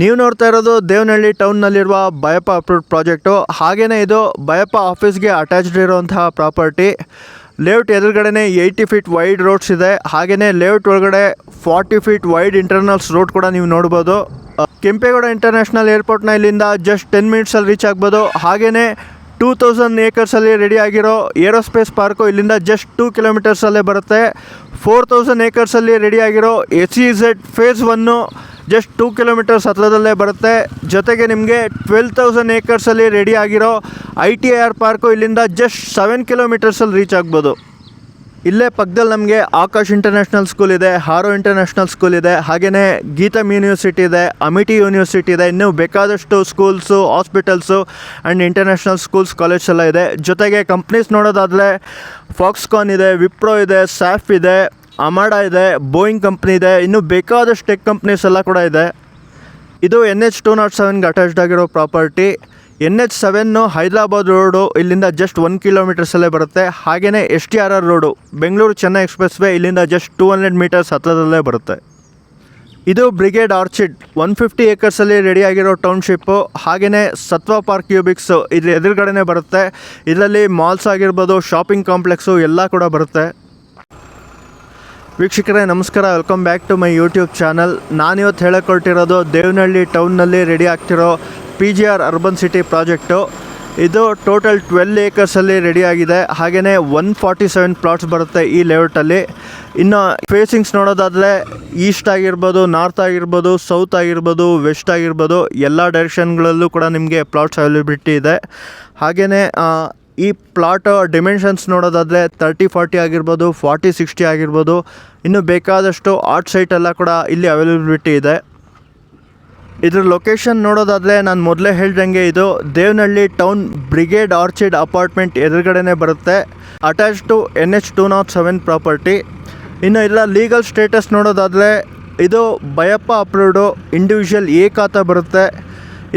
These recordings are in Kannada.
ನೀವು ನೋಡ್ತಾ ಇರೋದು ದೇವನಹಳ್ಳಿ ಟೌನ್ನಲ್ಲಿರುವ ಬಯಪ್ಪ ಅಪ್ರೂವ್ಡ್ ಪ್ರಾಜೆಕ್ಟು. ಹಾಗೆಯೇ ಇದು ಬಯಪ್ಪ ಆಫೀಸ್ಗೆ ಅಟ್ಯಾಚ್ಡ್ ಇರುವಂತಹ ಪ್ರಾಪರ್ಟಿ. ಲೇಔಟ್ ಎದುರುಗಡೆ 80 ಫೀಟ್ ವೈಡ್ ರೋಡ್ಸ್ ಇದೆ. ಹಾಗೆಯೇ ಲೇಔಟ್ ಒಳಗಡೆ 40 ಫೀಟ್ ವೈಡ್ ಇಂಟರ್ನಲ್ಸ್ ರೋಡ್ ಕೂಡ ನೀವು ನೋಡ್ಬೋದು. ಕೆಂಪೇಗೌಡ ಇಂಟರ್ನ್ಯಾಷನಲ್ ಏರ್ಪೋರ್ಟ್ನ ಇಲ್ಲಿಂದ ಜಸ್ಟ್ 10 ಮಿನಿಟ್ಸಲ್ಲಿ ರೀಚ್ ಆಗ್ಬೋದು. ಹಾಗೆಯೇ 2000 ಏಕರ್ಸಲ್ಲಿ ರೆಡಿ ಆಗಿರೋ ಏರೋಸ್ಪೇಸ್ ಪಾರ್ಕು ಇಲ್ಲಿಂದ ಜಸ್ಟ್ 2 ಕಿಲೋಮೀಟರ್ಸಲ್ಲೇ ಬರುತ್ತೆ. 4000 ಏಕರ್ಸಲ್ಲಿ ರೆಡಿ ಆಗಿರೋ SEZ ಫೇಸ್ 1 ಜಸ್ಟ್ 2 ಕಿಲೋಮೀಟರ್ಸ್ ಹತ್ರದಲ್ಲೇ ಬರುತ್ತೆ. ಜೊತೆಗೆ ನಿಮಗೆ 12,000 ಏಕರ್ಸಲ್ಲಿ ರೆಡಿ ಆಗಿರೋ ITIR ಪಾರ್ಕು ಇಲ್ಲಿಂದ ಜಸ್ಟ್ 7 ಕಿಲೋಮೀಟರ್ಸಲ್ಲಿ ರೀಚ್ ಆಗ್ಬೋದು. ಇಲ್ಲೇ ಪಕ್ಕದಲ್ಲಿ ನಮಗೆ ಆಕಾಶ್ ಇಂಟರ್ನ್ಯಾಷನಲ್ ಸ್ಕೂಲ್ ಇದೆ, ಹಾರೋ ಇಂಟರ್ನ್ಯಾಷನಲ್ ಸ್ಕೂಲ್ ಇದೆ, ಹಾಗೆಯೇ ಗೀತಮ್ ಯೂನಿವರ್ಸಿಟಿ ಇದೆ, ಅಮಿಟಿ ಯೂನಿವರ್ಸಿಟಿ ಇದೆ. ಇನ್ನೂ ಬೇಕಾದಷ್ಟು schools, hospitals and international schools, college ಎಲ್ಲ ಇದೆ. ಜೊತೆಗೆ ಕಂಪ್ನೀಸ್ ನೋಡೋದಾದರೆ ಫಾಕ್ಸ್ಕಾನ್ ಇದೆ, ವಿಪ್ರೋ ಇದೆ, ಸ್ಯಾಫ್ ಇದೆ, ಅಮಾಡಾ ಇದೆ, ಬೋಯಿಂಗ್ ಕಂಪ್ನಿ ಇದೆ, ಇನ್ನೂ ಬೇಕಾದಷ್ಟು ಟೆಕ್ ಕಂಪ್ನೀಸ್ ಎಲ್ಲ ಕೂಡ ಇದೆ. ಇದು NH 207ಗೆ ಅಟ್ಯಾಚ್ಡ್ ಆಗಿರೋ ಪ್ರಾಪರ್ಟಿ. NH 7 ಹೈದರಾಬಾದ್ ರೋಡು ಇಲ್ಲಿಂದ ಜಸ್ಟ್ 1 ಕಿಲೋಮೀಟರ್ಸಲ್ಲೇ ಬರುತ್ತೆ. ಹಾಗೆಯೇ STRR road Bengaluru Chennai express way ಇಲ್ಲಿಂದ ಜಸ್ಟ್ 200 ಮೀಟರ್ಸ್ ಹತ್ರದಲ್ಲೇ ಬರುತ್ತೆ. ಇದು ಬ್ರಿಗೇಡ್ ಆರ್ಚಿಡ್ 150 ಏಕರ್ಸಲ್ಲಿ ರೆಡಿಯಾಗಿರೋ ಟೌನ್ಶಿಪ್ಪು. ಹಾಗೆಯೇ ಸತ್ವ ಪಾರ್ಕ್ ಕ್ಯೂಬಿಕ್ಸು ಇದ್ರ ಎದುರುಗಡೆನೇ ಬರುತ್ತೆ. ಇದರಲ್ಲಿ ಮಾಲ್ಸ್ ಆಗಿರ್ಬೋದು, ಶಾಪಿಂಗ್ ಕಾಂಪ್ಲೆಕ್ಸು ಎಲ್ಲ ಕೂಡ ಬರುತ್ತೆ. ವೀಕ್ಷಕರೇ ನಮಸ್ಕಾರ, welcome back to my YouTube channel. ನಾನಿವತ್ತು ಹೇಳಕೊಟ್ಟಿರೋದು ದೇವನಹಳ್ಳಿ ಟೌನ್ನಲ್ಲಿ ರೆಡಿ ಆಗ್ತಿರೋ PGR ಅರ್ಬನ್ ಸಿಟಿ ಪ್ರಾಜೆಕ್ಟು. ಇದು ಟೋಟಲ್ 12 ಏಕರ್ಸಲ್ಲಿ ರೆಡಿಯಾಗಿದೆ. ಹಾಗೆಯೇ 147 ಪ್ಲಾಟ್ಸ್ ಬರುತ್ತೆ ಈ ಲೇಔಟಲ್ಲಿ. ಇನ್ನು ಫೇಸಿಂಗ್ಸ್ ನೋಡೋದಾದರೆ ಈಸ್ಟ್ ಆಗಿರ್ಬೋದು, ನಾರ್ತ್ ಆಗಿರ್ಬೋದು, ಸೌತ್ ಆಗಿರ್ಬೋದು, ವೆಸ್ಟ್ ಆಗಿರ್ಬೋದು, ಎಲ್ಲ ಡೈರೆಕ್ಷನ್ಗಳಲ್ಲೂ ಕೂಡ ನಿಮಗೆ ಪ್ಲಾಟ್ಸ್ ಅವೈಲಬಿಲಿಟಿ ಇದೆ. ಹಾಗೆಯೇ ಈ ಪ್ಲಾಟ್ ಡಿಮೆನ್ಷನ್ಸ್ ನೋಡೋದಾದರೆ 30-40 ಆಗಿರ್ಬೋದು, 40-60 ಆಗಿರ್ಬೋದು, ಇನ್ನು ಬೇಕಾದಷ್ಟು ಆರ್ಟ್ ಸೈಟ್ ಎಲ್ಲ ಕೂಡ ಇಲ್ಲಿ ಅವೈಲಬಿಲಿಟಿ ಇದೆ. ಇದ್ರ ಲೊಕೇಶನ್ ನೋಡೋದಾದರೆ ನಾನು ಮೊದಲೇ ಹೇಳ್ದಂಗೆ ಇದು Devanahalli town Brigade Orchid apartment ಎದುರುಗಡೆನೇ ಬರುತ್ತೆ. Attach to NH 207 property. ಇನ್ನು ಇದರ ಲೀಗಲ್ ಸ್ಟೇಟಸ್ ನೋಡೋದಾದರೆ ಇದು ಬಯಪ್ಪ ಅಪ್ರೂವ್ಡು ಇಂಡಿವಿಜುವಲ್ ಎ ಖಾತಾ ಬರುತ್ತೆ.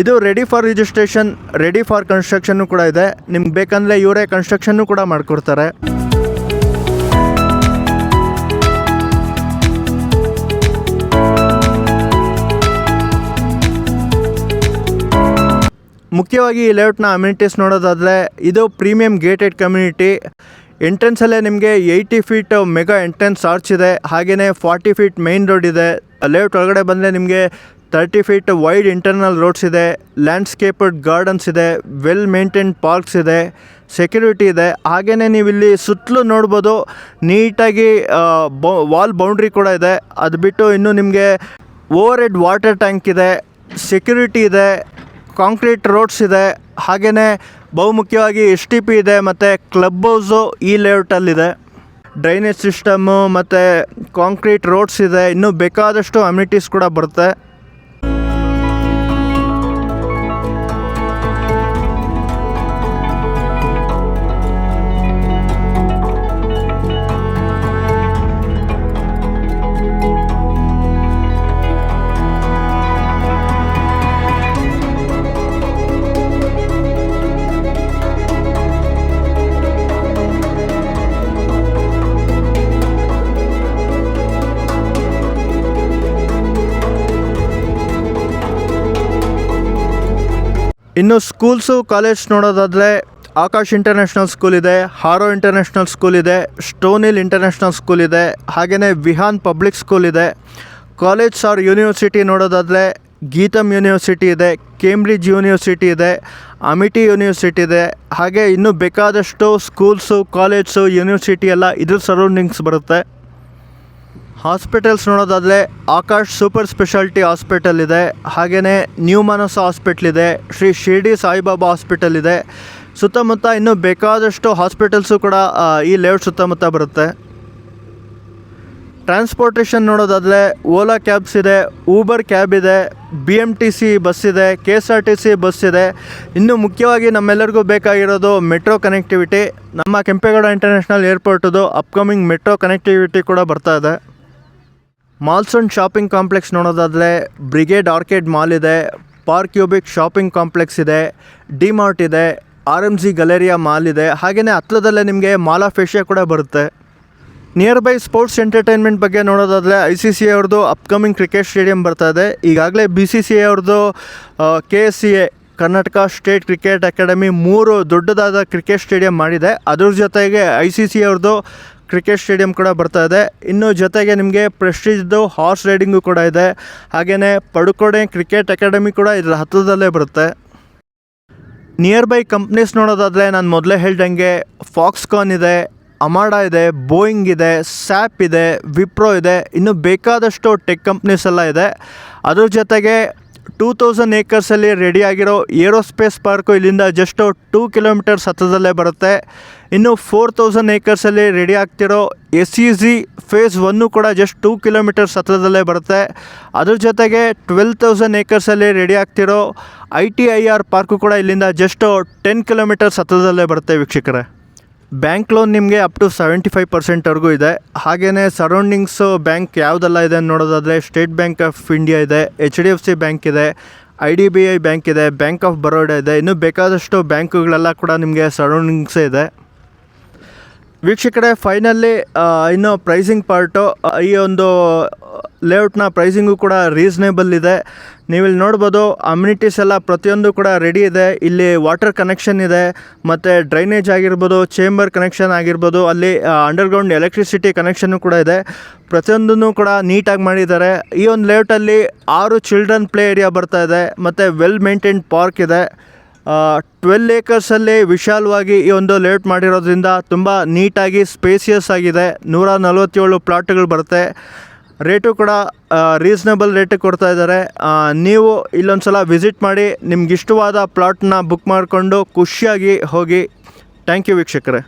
ಇದು ready for registration, ready for construction ಕೂಡ ಇದೆ. ನಿಮ್ಗೆ ಬೇಕಂದರೆ ಇವರೇ ಕನ್ಸ್ಟ್ರಕ್ಷನ್ನು ಕೂಡ ಮಾಡಿಕೊಡ್ತಾರೆ. ಮುಖ್ಯವಾಗಿ ಈ ಲೇಔಟ್ನ ಅಮ್ಯುನಿಟೀಸ್ ನೋಡೋದಾದರೆ ಇದು ಪ್ರೀಮಿಯಂ ಗೇಟೆಡ್ ಕಮ್ಯುನಿಟಿ. ಎಂಟ್ರೆನ್ಸಲ್ಲೇ ನಿಮಗೆ 80 ಫೀಟ್ ಮೆಗಾ ಎಂಟ್ರೆನ್ಸ್ ಆರ್ಚ್ ಇದೆ. ಹಾಗೆಯೇ 40 ಫೀಟ್ ಮೇನ್ ರೋಡ್ ಇದೆ. ಲೇಔಟ್ ಒಳಗಡೆ ಬಂದರೆ ನಿಮಗೆ 30 ಫೀಟ್ ವೈಡ್ ಇಂಟರ್ನಲ್ ರೋಡ್ಸ್ ಇದೆ, ಲ್ಯಾಂಡ್ಸ್ಕೇಪ್ಡ್ ಗಾರ್ಡನ್ಸ್ ಇದೆ, ವೆಲ್ ಮೇಂಟೈನ್ಡ್ ಪಾರ್ಕ್ಸ್ ಇದೆ, ಸೆಕ್ಯೂರಿಟಿ ಇದೆ. ಹಾಗೆಯೇ ನೀವು ಇಲ್ಲಿ ಸುತ್ತಲೂ ನೋಡ್ಬೋದು ನೀಟಾಗಿ ವಾಲ್ ಬೌಂಡ್ರಿ ಕೂಡ ಇದೆ. ಅದು ಬಿಟ್ಟು ಇನ್ನೂ ನಿಮಗೆ ಓವರ್ ಹೆಡ್ ವಾಟರ್ ಟ್ಯಾಂಕ್ ಇದೆ, ಸೆಕ್ಯೂರಿಟಿ ಇದೆ, ಕಾಂಕ್ರೀಟ್ ರೋಡ್ಸ್ ಇದೆ. ಹಾಗೆಯೇ ಬಹುಮುಖ್ಯವಾಗಿ STP ಇದೆ ಮತ್ತು ಕ್ಲಬ್ ಹೌಸು ಈ ಲೇಔಟಲ್ಲಿದೆ. ಡ್ರೈನೇಜ್ ಸಿಸ್ಟಮ್ಮು ಮತ್ತು ಕಾಂಕ್ರೀಟ್ ರೋಡ್ಸ್ ಇದೆ. ಇನ್ನೂ ಬೇಕಾದಷ್ಟು ಅಮ್ಯುನಿಟೀಸ್ ಕೂಡ ಬರುತ್ತೆ. ಇನ್ನು ಸ್ಕೂಲ್ಸು, ಕಾಲೇಜ್ ನೋಡೋದಾದರೆ ಆಕಾಶ್ ಇಂಟರ್ನ್ಯಾಷನಲ್ ಸ್ಕೂಲ್ ಇದೆ, ಹಾರೋ ಇಂಟರ್ನ್ಯಾಷನಲ್ ಸ್ಕೂಲ್ ಇದೆ, ಸ್ಟೋನ್ ಹಿಲ್ ಇಂಟರ್ನ್ಯಾಷನಲ್ ಸ್ಕೂಲ್ ಇದೆ, ಹಾಗೆಯೇ ವಿಹಾನ್ ಪಬ್ಲಿಕ್ ಸ್ಕೂಲ್ ಇದೆ. ಕಾಲೇಜ್ ಆರ್ ಯೂನಿವರ್ಸಿಟಿ ನೋಡೋದಾದರೆ ಗೀತಮ್ ಯೂನಿವರ್ಸಿಟಿ ಇದೆ, ಕೇಂಬ್ರಿಡ್ಜ್ ಯೂನಿವರ್ಸಿಟಿ ಇದೆ, ಅಮಿಟಿ ಯೂನಿವರ್ಸಿಟಿ ಇದೆ. ಹಾಗೆ ಇನ್ನೂ ಬೇಕಾದಷ್ಟು ಸ್ಕೂಲ್ಸು, ಕಾಲೇಜ್ಸು, ಯೂನಿವರ್ಸಿಟಿ ಎಲ್ಲ ಇದ್ರ ಸರೌಂಡಿಂಗ್ಸ್ ಬರುತ್ತೆ. ಹಾಸ್ಪಿಟಲ್ಸ್ ನೋಡೋದಾದರೆ ಆಕಾಶ್ ಸೂಪರ್ ಸ್ಪೆಷಾಲಿಟಿ ಹಾಸ್ಪಿಟಲ್ ಇದೆ, ಹಾಗೆಯೇ ನ್ಯೂ ಮಾನಸ ಹಾಸ್ಪಿಟ್ಲ್ ಇದೆ, ಶ್ರೀ ಶಿರ್ಡಿ ಸಾಯಿಬಾಬಾ ಹಾಸ್ಪಿಟಲ್ ಇದೆ. ಸುತ್ತಮುತ್ತ ಇನ್ನೂ ಬೇಕಾದಷ್ಟು ಹಾಸ್ಪಿಟಲ್ಸು ಕೂಡ ಈ ಲೇಔಟ್ ಸುತ್ತಮುತ್ತ ಬರುತ್ತೆ. ಟ್ರಾನ್ಸ್ಪೋರ್ಟೇಷನ್ ನೋಡೋದಾದರೆ ಓಲಾ ಕ್ಯಾಬ್ಸ್ ಇದೆ, ಊಬರ್ ಕ್ಯಾಬ್ ಇದೆ, BMTC ಬಸ್ ಇದೆ, KSRTC ಬಸ್ ಇದೆ. ಇನ್ನು ಮುಖ್ಯವಾಗಿ ನಮ್ಮೆಲ್ಲರಿಗೂ ಬೇಕಾಗಿರೋದು ಮೆಟ್ರೋ ಕನೆಕ್ಟಿವಿಟಿ. ನಮ್ಮ ಕೆಂಪೇಗೌಡ ಇಂಟರ್ನ್ಯಾಷನಲ್ ಏರ್ಪೋರ್ಟದು ಅಪ್ಕಮಿಂಗ್ ಮೆಟ್ರೋ ಕನೆಕ್ಟಿವಿಟಿ ಕೂಡ ಬರ್ತಾ ಇದೆ. ಮಾಲ್ಸ್ ಆ್ಯಂಡ್ ಶಾಪಿಂಗ್ ಕಾಂಪ್ಲೆಕ್ಸ್ ನೋಡೋದಾದರೆ ಬ್ರಿಗೇಡ್ ಆರ್ಕೇಡ್ ಮಾಲ್ ಇದೆ, ಪಾರ್ಕ್ ಕ್ಯೂಬಿಕ್ ಶಾಪಿಂಗ್ ಕಾಂಪ್ಲೆಕ್ಸ್ ಇದೆ, ಡಿಮಾರ್ಟ್ ಇದೆ, RMG ಗ್ಯಾಲರಿಯಾ ಮಾಲ್ ಇದೆ. ಹಾಗೆಯೇ ಹತ್ರದಲ್ಲೇ ನಿಮಗೆ ಮಾಲ್ ಆಫ್ ಏಷ್ಯಾ ಕೂಡ ಬರುತ್ತೆ. ನಿಯರ್ ಬೈ ಸ್ಪೋರ್ಟ್ಸ್ ಎಂಟರ್ಟೈನ್ಮೆಂಟ್ ಬಗ್ಗೆ ನೋಡೋದಾದರೆ ICCA ಅವ್ರದ್ದು ಅಪ್ಕಮಿಂಗ್ ಕ್ರಿಕೆಟ್ ಸ್ಟೇಡಿಯಂ ಬರ್ತಾ ಇದೆ. ಈಗಾಗಲೇ BCCA ಅವ್ರದ್ದು KSCA Karnataka state cricket academy 3 ದೊಡ್ಡದಾದ ಕ್ರಿಕೆಟ್ ಸ್ಟೇಡಿಯಂ ಮಾಡಿದೆ. ಅದ್ರ ಜೊತೆಗೆ ICCA ಅವ್ರದ್ದು ಕ್ರಿಕೆಟ್ ಸ್ಟೇಡಿಯಂ ಕೂಡ ಬರ್ತಾ ಇದೆ. ಇನ್ನು ಜೊತೆಗೆ ನಿಮಗೆ ಪ್ರೆಸ್ಟೀಜ್ದು ಹಾರ್ಸ್ ರೈಡಿಂಗು ಕೂಡ ಇದೆ. ಹಾಗೆಯೇ ಪಡುಕೋಣೆ ಕ್ರಿಕೆಟ್ ಅಕಾಡೆಮಿ ಕೂಡ ಇದರ ಹತ್ತಿರದಲ್ಲೇ ಬರುತ್ತೆ. ನಿಯರ್ ಬೈ ಕಂಪ್ನೀಸ್ ನೋಡೋದಾದರೆ ನಾನು ಮೊದಲೇ ಹೇಳ್ದಂಗೆ ಫಾಕ್ಸ್ಕಾನ್ ಇದೆ, ಅಮಾಡಾ ಇದೆ, ಬೋಯಿಂಗ್ ಇದೆ, ಸ್ಯಾಪ್ ಇದೆ, ವಿಪ್ರೋ ಇದೆ, ಇನ್ನು ಬೇಕಾದಷ್ಟು ಟೆಕ್ ಕಂಪ್ನೀಸ್ ಎಲ್ಲ ಇದೆ. ಅದ್ರ ಜೊತೆಗೆ 2000 ಏಕರ್ಸಲ್ಲಿ ರೆಡಿಯಾಗಿರೋ ಏರೋಸ್ಪೇಸ್ ಪಾರ್ಕು ಇಲ್ಲಿಂದ ಜಸ್ಟು 2 ಕಿಲೋಮೀಟರ್ಸ್ ಹತ್ತಿರದಲ್ಲೇ ಬರುತ್ತೆ. ಇನ್ನು 4000 ಏಕರ್ಸಲ್ಲಿ ರೆಡಿ ಆಗ್ತಿರೋ SEZ ಫೇಸ್ 1 ಕೂಡ ಜಸ್ಟ್ 2 ಕಿಲೋಮೀಟರ್ಸ್ ಹತ್ತಿರದಲ್ಲೇ ಬರುತ್ತೆ. ಅದ್ರ ಜೊತೆಗೆ 12000 ಏಕರ್ಸಲ್ಲಿ ರೆಡಿ ಆಗ್ತಿರೋ ITIR ಪಾರ್ಕು ಕೂಡ ಇಲ್ಲಿಂದ ಜಸ್ಟು 10 ಕಿಲೋಮೀಟರ್ಸ್ ಹತ್ತಿರದಲ್ಲೇ ಬರುತ್ತೆ ವೀಕ್ಷಕರೇ. ಬ್ಯಾಂಕ್ ಲೋನ್ ನಿಮಗೆ ಅಪ್ ಟು 75%ವರೆಗೂ ಇದೆ. ಹಾಗೆಯೇ ಸರೌಂಡಿಂಗ್ಸು ಬ್ಯಾಂಕ್ ಯಾವುದೆಲ್ಲ ಇದೆ ಅಂತ ನೋಡೋದಾದರೆ ಸ್ಟೇಟ್ ಬ್ಯಾಂಕ್ ಆಫ್ ಇಂಡಿಯಾ ಇದೆ, HDFC ಬ್ಯಾಂಕ್ ಇದೆ, IDBI ಬ್ಯಾಂಕ್ ಇದೆ, ಬ್ಯಾಂಕ್ ಆಫ್ ಬರೋಡಾ ಇದೆ, ಇನ್ನೂ ಬೇಕಾದಷ್ಟು ಬ್ಯಾಂಕುಗಳೆಲ್ಲ ಕೂಡ ನಿಮಗೆ ಸರೌಂಡಿಂಗ್ಸೇ ಇದೆ. ವೀಕ್ಷಕರೇ, ಫೈನಲಿ ಇನ್ನು ಪ್ರೈಸಿಂಗ್ ಪಾರ್ಟು, ಈ ಒಂದು ಲೇಔಟ್ನ ಪ್ರೈಸಿಂಗು ಕೂಡ ರೀಸನೇಬಲ್ ಇದೆ. ನೀವಿಲ್ಲಿ ನೋಡ್ಬೋದು ಅಮ್ಯುನಿಟೀಸ್ ಎಲ್ಲ ಪ್ರತಿಯೊಂದು ಕೂಡ ರೆಡಿ ಇದೆ. ಇಲ್ಲಿ ವಾಟರ್ ಕನೆಕ್ಷನ್ ಇದೆ, ಮತ್ತು ಡ್ರೈನೇಜ್ ಆಗಿರ್ಬೋದು, ಚೇಂಬರ್ ಕನೆಕ್ಷನ್ ಆಗಿರ್ಬೋದು, ಅಲ್ಲಿ ಅಂಡರ್ಗ್ರೌಂಡ್ ಎಲೆಕ್ಟ್ರಿಸಿಟಿ ಕನೆಕ್ಷನ್ನು ಕೂಡ ಇದೆ. ಪ್ರತಿಯೊಂದನ್ನು ಕೂಡ ನೀಟಾಗಿ ಮಾಡಿದ್ದಾರೆ. ಈ ಒಂದು ಲೇಔಟಲ್ಲಿ 6 ಚಿಲ್ಡ್ರನ್ ಪ್ಲೇ ಏರಿಯಾ ಬರ್ತಾ ಇದೆ, ಮತ್ತು ವೆಲ್ ಮೇಂಟೈನ್ಡ್ ಪಾರ್ಕ್ ಇದೆ. 12 ಏಕರ್ಸಲ್ಲಿ ವಿಶಾಲವಾಗಿ ಈ ಒಂದು ಲೇಔಟ್ ಮಾಡಿರೋದ್ರಿಂದ ತುಂಬ ನೀಟಾಗಿ ಸ್ಪೇಸಿಯಸ್ ಆಗಿದೆ. 147 ಪ್ಲಾಟ್ಗಳು ಬರುತ್ತೆ. ರೇಟು ಕೂಡ ರೀಸನಬಲ್ ರೇಟಿಗೆ ಕೊಡ್ತಾ ಇದ್ದಾರೆ. ನೀವು ಇಲ್ಲೊಂದು ಸಲ ವಿಸಿಟ್ ಮಾಡಿ ನಿಮ್ಗೆ ಇಷ್ಟವಾದ ಪ್ಲಾಟ್ನ ಬುಕ್ ಮಾಡಿಕೊಂಡು ಖುಷಿಯಾಗಿ ಹೋಗಿ. ಥ್ಯಾಂಕ್ ಯು ವೀಕ್ಷಕರೇ.